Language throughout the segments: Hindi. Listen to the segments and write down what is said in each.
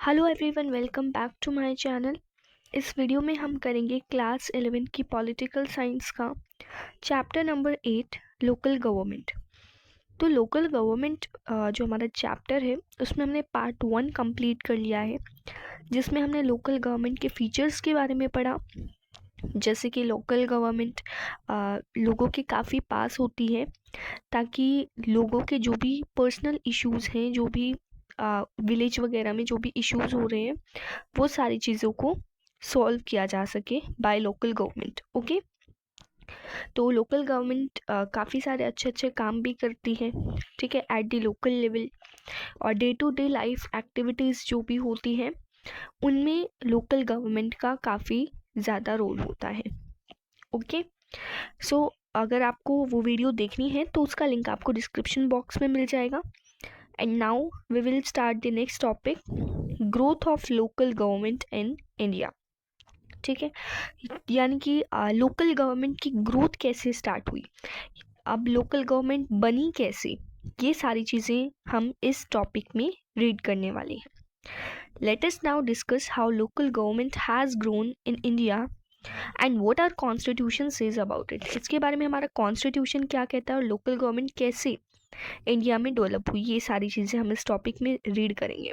Hello everyone, welcome back to my channel. इस वीडियो में हम करेंगे क्लास 11 की पॉलिटिकल साइंस का चैप्टर नंबर 8 लोकल गवर्नमेंट। तो लोकल गवर्नमेंट जो हमारा चैप्टर है उसमें हमने पार्ट 1 कंप्लीट कर लिया है, जिसमें हमने लोकल गवर्नमेंट के फीचर्स के बारे में पढ़ा। जैसे कि लोकल गवर्नमेंट लोगों के काफ़ी पास होती है, ताकि लोगों के जो भी पर्सनल इश्यूज़ हैं, जो भी विलेज वगैरह में जो भी इश्यूज़ हो रहे हैं, वो सारी चीज़ों को सॉल्व किया जा सके बाय लोकल गवर्नमेंट। ओके, तो लोकल गवर्नमेंट काफ़ी सारे अच्छे अच्छे काम भी करती है, ठीक है, एट द लोकल लेवल। और day to day life activities जो भी होती हैं उनमें लोकल गवर्नमेंट का काफ़ी ज़्यादा रोल होता है। ओके, सो अगर आपको वो वीडियो देखनी है तो उसका लिंक आपको डिस्क्रिप्शन बॉक्स में मिल जाएगा। And now we will start the next topic, growth of local government in India. ठीक है, यानी कि लोकल गवर्नमेंट की ग्रोथ कैसे स्टार्ट हुई, अब लोकल गवर्नमेंट बनी कैसे, ये सारी चीज़ें हम इस टॉपिक में रीड करने वाले हैं। Let us now discuss how local government has grown in India and what our constitution says about it. इसके बारे में हमारा कॉन्स्टिट्यूशन क्या कहता है और लोकल गवर्नमेंट कैसे इंडिया में डेवलप हुई, ये सारी चीज़ें हम इस टॉपिक में रीड करेंगे।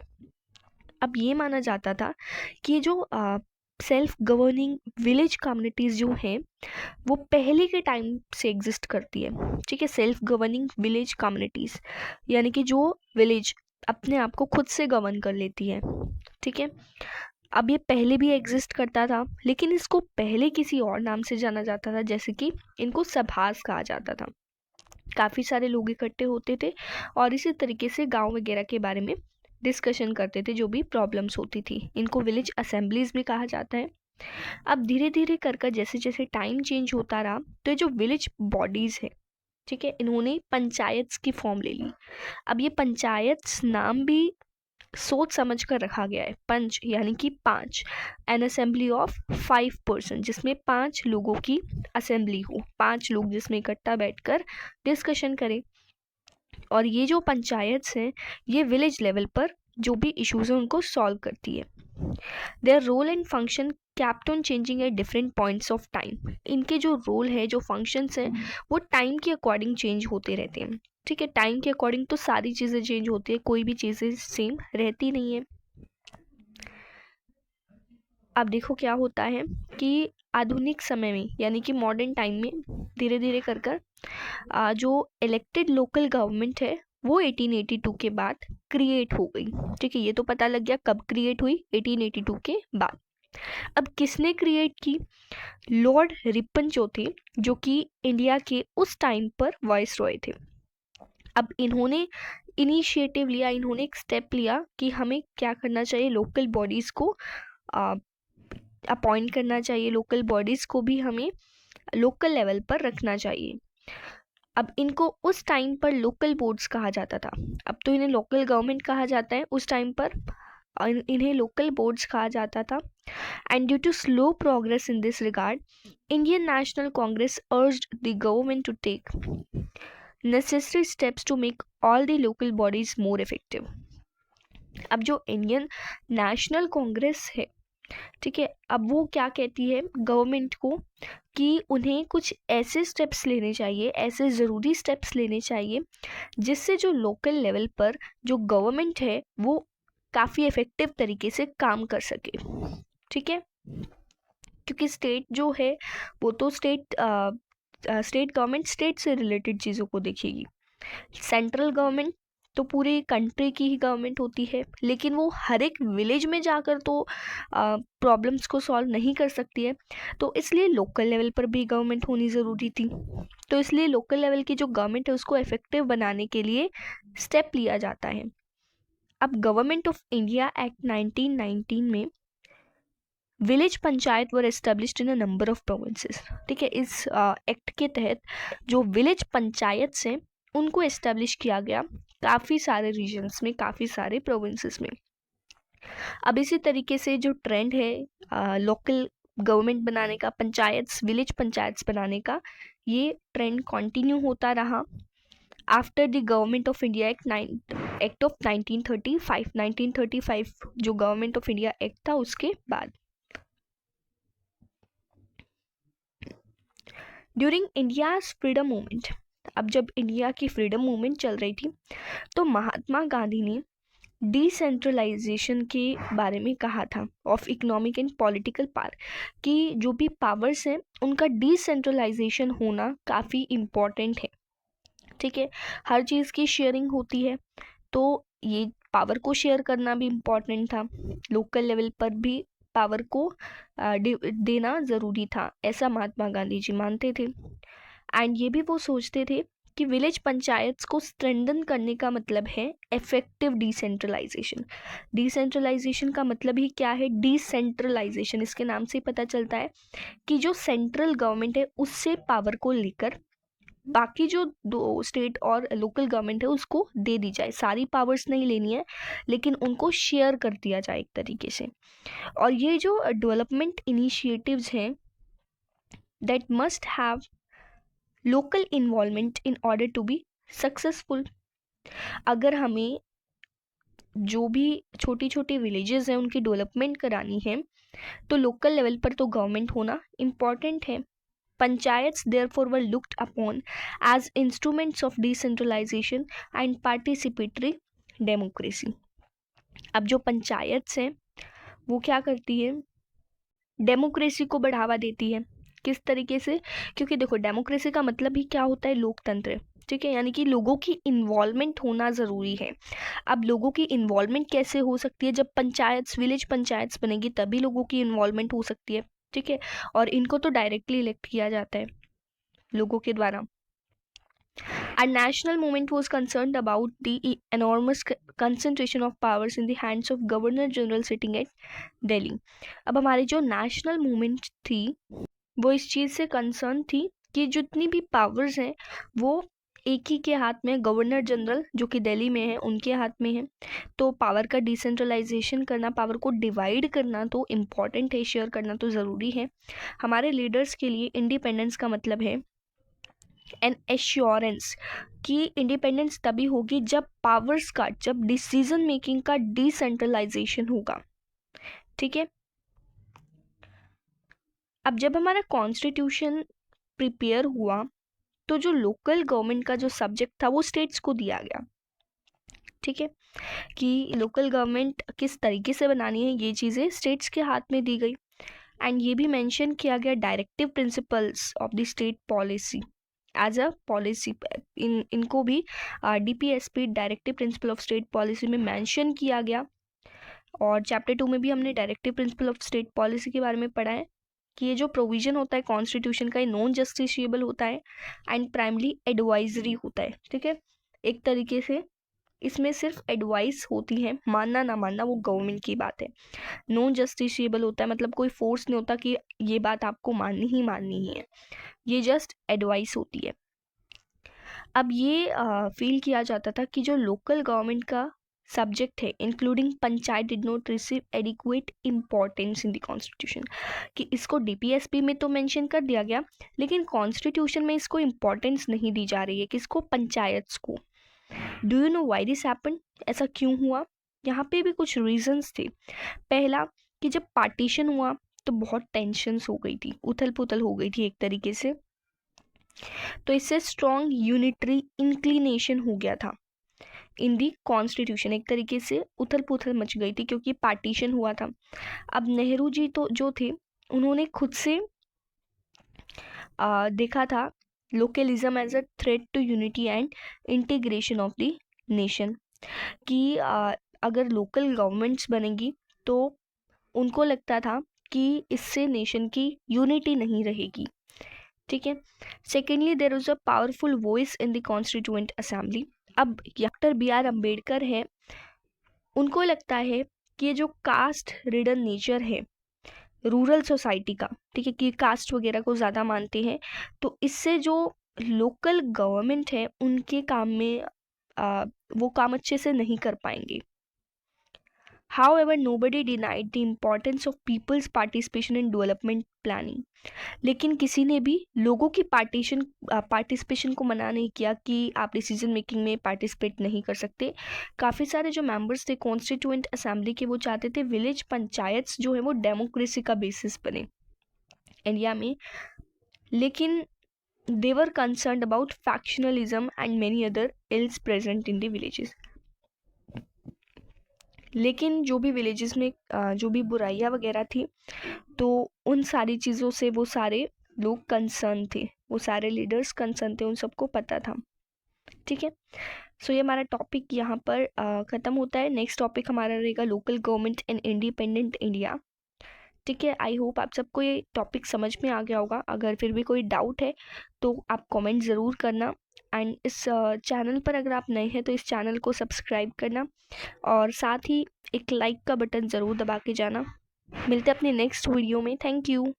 अब ये माना जाता था कि ये जो सेल्फ गवर्निंग विलेज कम्युनिटीज़ जो हैं वो पहले के टाइम से एग्जिस्ट करती है। ठीक है, सेल्फ गवर्निंग विलेज कम्युनिटीज़ यानी कि जो विलेज अपने आप को खुद से गवर्न कर लेती है। ठीक है, अब ये पहले भी एग्जिस्ट करता था, लेकिन इसको पहले किसी और नाम से जाना जाता था, जैसे कि इनको सभास कहा जाता था। काफ़ी सारे लोग इकट्ठे होते थे और इसी तरीके से गांव वगैरह के बारे में डिस्कशन करते थे, जो भी प्रॉब्लम्स होती थी। इनको विलेज असेंबलीज भी कहा जाता है। अब धीरे धीरे कर जैसे जैसे टाइम चेंज होता रहा, तो ये जो विलेज बॉडीज़ है, ठीक है, इन्होंने पंचायत्स की फॉर्म ले ली। अब ये पंचायत्स नाम भी सोच समझ कर रखा गया है। पंच यानी कि 5, एन असेंबली ऑफ 5 पर्सन, जिसमें 5 लोगों की असेंबली हो, 5 लोग जिसमें इकट्ठा बैठकर डिस्कशन करें। और ये जो पंचायत्स हैं ये विलेज लेवल पर जो भी इश्यूज हैं उनको सॉल्व करती है। Their role and function kept on changing at different points of time। इनके जो रोल है, जो फंक्शंस हैं, वो टाइम के अकॉर्डिंग चेंज होते रहते हैं। ठीक है, टाइम के अकॉर्डिंग तो सारी चीज़ें चेंज होती है, कोई भी चीज़ें सेम रहती नहीं है। अब देखो क्या होता है कि आधुनिक समय में यानी कि मॉडर्न टाइम में धीरे धीरे कर जो इलेक्टेड लोकल गवर्नमेंट है वो 1882 के बाद क्रिएट हो गई। ठीक है, ये तो पता लग गया कब क्रिएट हुई, 1882 के बाद। अब किसने क्रिएट की? लॉर्ड रिपन जो थे, जो कि इंडिया के उस टाइम पर वॉइस रॉय थे। अब इन्होंने इनिशिएटिव लिया, इन्होंने एक स्टेप लिया कि हमें क्या करना चाहिए, लोकल बॉडीज़ को अपॉइंट करना चाहिए, लोकल बॉडीज़ को भी हमें लोकल लेवल पर रखना चाहिए। अब इनको उस टाइम पर लोकल बोर्ड्स कहा जाता था। अब तो इन्हें लोकल गवर्नमेंट कहा जाता है, उस टाइम पर इन्हें लोकल बोर्ड्स कहा जाता था। And due to slow progress in this regard, Indian National Congress urged the government to take necessary steps to make all the local bodies more effective. अब जो इंडियन नेशनल कांग्रेस है, ठीक है, अब वो क्या कहती है गवर्नमेंट को कि उन्हें कुछ ऐसे स्टेप्स लेने चाहिए, ऐसे ज़रूरी स्टेप्स लेने चाहिए जिससे जो लोकल लेवल पर जो गवर्नमेंट है वो काफ़ी इफ़ेक्टिव तरीके से काम कर सके। ठीक है, क्योंकि स्टेट जो है वो तो स्टेट गवर्नमेंट स्टेट से रिलेटेड चीज़ों को देखेगी। सेंट्रल गवर्नमेंट तो पूरी कंट्री की ही गवर्नमेंट होती है, लेकिन वो हर एक विलेज में जाकर तो प्रॉब्लम्स को सॉल्व नहीं कर सकती है। तो इसलिए लोकल लेवल पर भी गवर्नमेंट होनी ज़रूरी थी। तो इसलिए लोकल लेवल की जो गवर्नमेंट है उसको इफेक्टिव बनाने के लिए स्टेप लिया जाता है। अब गवर्नमेंट ऑफ इंडिया एक्ट 1919 में village panchayat were established in a number of provinces. ठीक है, इस एक्ट के तहत जो विलेज पंचायत हैं उनको एस्टेब्लिश किया गया काफ़ी सारे रीजन्स में, काफ़ी सारे प्रोविंसेस में। अब इसी तरीके से जो ट्रेंड है लोकल गवर्नमेंट बनाने का, पंचायत्स, विलेज पंचायत्स बनाने का, ये ट्रेंड कंटिन्यू होता रहा after the government of India act act of 1935 जो गवर्नमेंट ऑफ इंडिया एक्ट था उसके बाद। ड्यूरिंग इंडियाज फ्रीडम मूवमेंट, अब जब इंडिया की फ्रीडम मूवमेंट चल रही थी तो महात्मा गांधी ने डिसेंट्रलाइजेशन के बारे में कहा था of economic and political power, कि जो भी पावर्स हैं उनका डिसेंट्रलाइजेशन होना काफ़ी इम्पॉर्टेंट है। ठीक है, हर चीज़ की शेयरिंग होती है तो ये पावर को शेयर करना भी इम्पॉर्टेंट था, लोकल लेवल पर भी पावर को देना ज़रूरी था, ऐसा महात्मा गांधी जी मानते थे। एंड ये भी वो सोचते थे कि विलेज पंचायत्स को स्ट्रेंथन करने का मतलब है इफेक्टिव डिसेंट्रलाइजेशन। डिसेंट्रलाइजेशन का मतलब ही क्या है? डिसेंट्रलाइजेशन, इसके नाम से पता चलता है कि जो सेंट्रल गवर्नमेंट है उससे पावर को लेकर बाकी जो दो स्टेट और लोकल गवर्नमेंट है उसको दे दी जाए, सारी पावर्स नहीं लेनी है लेकिन उनको शेयर कर दिया जाए एक तरीके से। और ये जो डेवलपमेंट इनिशिएटिव्स हैं that must have local involvement in order to be successful. अगर हमें जो भी छोटी छोटी विलेजेस हैं उनकी डेवलपमेंट करानी है तो लोकल लेवल पर तो गवर्नमेंट होना इम्पॉर्टेंट है। Panchayats therefore were looked upon as instruments of decentralization and participatory democracy. अब जो पंचायत्स हैं वो क्या करती है? डेमोक्रेसी को बढ़ावा देती है। किस तरीके से? क्योंकि देखो डेमोक्रेसी का मतलब ही क्या होता है? लोकतंत्र। ठीक है, यानी कि लोगों की इन्वॉल्वमेंट होना ज़रूरी है। अब लोगों की इन्वॉल्वमेंट कैसे हो सकती है? जब पंचायत्स, विलेज पंचायत्स बनेगी तभी लोगों की इन्वॉल्वमेंट हो सकती है। ठीक है, और इनको तो डायरेक्टली इलेक्ट किया जाता है लोगों के द्वारा। A national movement was concerned about the enormous concentration of powers in the hands of Governor General sitting at Delhi. अब हमारी जो नेशनल मूवमेंट थी वो इस चीज़ से कंसर्न थी कि जितनी भी पावर्स हैं वो एक ही के हाथ में, गवर्नर जनरल जो कि दिल्ली में है उनके हाथ में है। तो पावर का डिसेंट्रलाइजेशन करना, पावर को डिवाइड करना तो इम्पॉर्टेंट है, शेयर करना तो ज़रूरी है। हमारे लीडर्स के लिए इंडिपेंडेंस का मतलब है एन एश्योरेंस कि इंडिपेंडेंस तभी होगी जब पावर्स का, जब डिसीजन मेकिंग का डिसेंट्रलाइजेशन होगा। ठीक है, अब जब हमारा कॉन्स्टिट्यूशन प्रिपेयर हुआ तो जो लोकल गवर्नमेंट का जो सब्जेक्ट था वो स्टेट्स को दिया गया। ठीक है, कि लोकल गवर्नमेंट किस तरीके से बनानी है ये चीज़ें स्टेट्स के हाथ में दी गई। एंड ये भी मेंशन किया गया directive principles of the state policy as a policy. इनको भी DPSP directive principle of state policy में मेंशन किया गया। और चैप्टर 2 में भी हमने directive principle of state policy के बारे में पढ़ा है कि ये जो प्रोविजन होता है कॉन्स्टिट्यूशन का, ये नॉन जस्टिशिएबल होता है एंड प्राइमली एडवाइजरी होता है। ठीक है, एक तरीके से इसमें सिर्फ एडवाइस होती है, मानना ना मानना वो गवर्नमेंट की बात है। नॉन जस्टिशिएबल होता है मतलब कोई फोर्स नहीं होता कि ये बात आपको माननी ही है, ये जस्ट एडवाइस होती है। अब ये फील किया जाता था कि जो लोकल गवर्नमेंट का सब्जेक्ट है including panchayat did not receive adequate importance in the constitution, कि इसको DPSP में तो मेंशन कर दिया गया लेकिन कॉन्स्टिट्यूशन में इसको इम्पॉर्टेंस नहीं दी जा रही है। किसको? पंचायत्स को। Do you know why this happen? ऐसा क्यों हुआ? यहाँ पे भी कुछ रीजंस थे। पहला कि जब पार्टीशन हुआ तो बहुत टेंशन्स हो गई थी, उथल पुथल हो गई थी एक तरीके से, तो इससे स्ट्रॉन्ग यूनिटरी इंक्लिनेशन हो गया था इन दी कॉन्स्टिट्यूशन। एक तरीके से उथल पुथल मच गई थी क्योंकि पार्टीशन हुआ था। अब नेहरू जी तो जो थे उन्होंने खुद से देखा था localism as a threat to unity and integration of the nation, कि अगर लोकल गवर्नमेंट्स बनेंगी तो उनको लगता था कि इससे नेशन की यूनिटी नहीं रहेगी। ठीक है, secondly there is a powerful voice in the constituent assembly. अब डॉक्टर BR अम्बेडकर है, उनको लगता है कि ये जो कास्ट रिडन नेचर है रूरल सोसाइटी का, ठीक है, कि कास्ट वगैरह को ज़्यादा मानते हैं, तो इससे जो लोकल गवर्नमेंट है उनके काम में वो काम अच्छे से नहीं कर पाएंगे। However, nobody denied the importance of people's participation in development planning. लेकिन किसी ने भी लोगों की पार्टिसिपेशन को मना नहीं किया कि आप डिसीजन मेकिंग में पार्टिसिपेट नहीं कर सकते। काफ़ी सारे जो मेंबर्स थे कॉन्स्टिट्यूएंट असेंबली के, वो चाहते थे विलेज पंचायत्स जो है वो डेमोक्रेसी का बेसिस बने इंडिया में, लेकिन they were concerned about factionalism and many other ills present in the villages. लेकिन जो भी विलेजेस में जो भी बुराइयां वगैरह थी, तो उन सारी चीज़ों से वो सारे लोग कंसर्न थे, वो सारे लीडर्स कंसर्न थे, उन सबको पता था। ठीक है, सो ये हमारा टॉपिक यहाँ पर ख़त्म होता है। नेक्स्ट टॉपिक हमारा रहेगा local government in independent India. ठीक है, आई होप आप सबको ये टॉपिक समझ में आ गया होगा। अगर फिर भी कोई डाउट है तो आप कमेंट ज़रूर करना, एंड इस चैनल पर अगर आप नए हैं तो इस चैनल को सब्सक्राइब करना, और साथ ही एक लाइक का बटन ज़रूर दबा के जाना। मिलते हैं अपने नेक्स्ट वीडियो में। Thank you.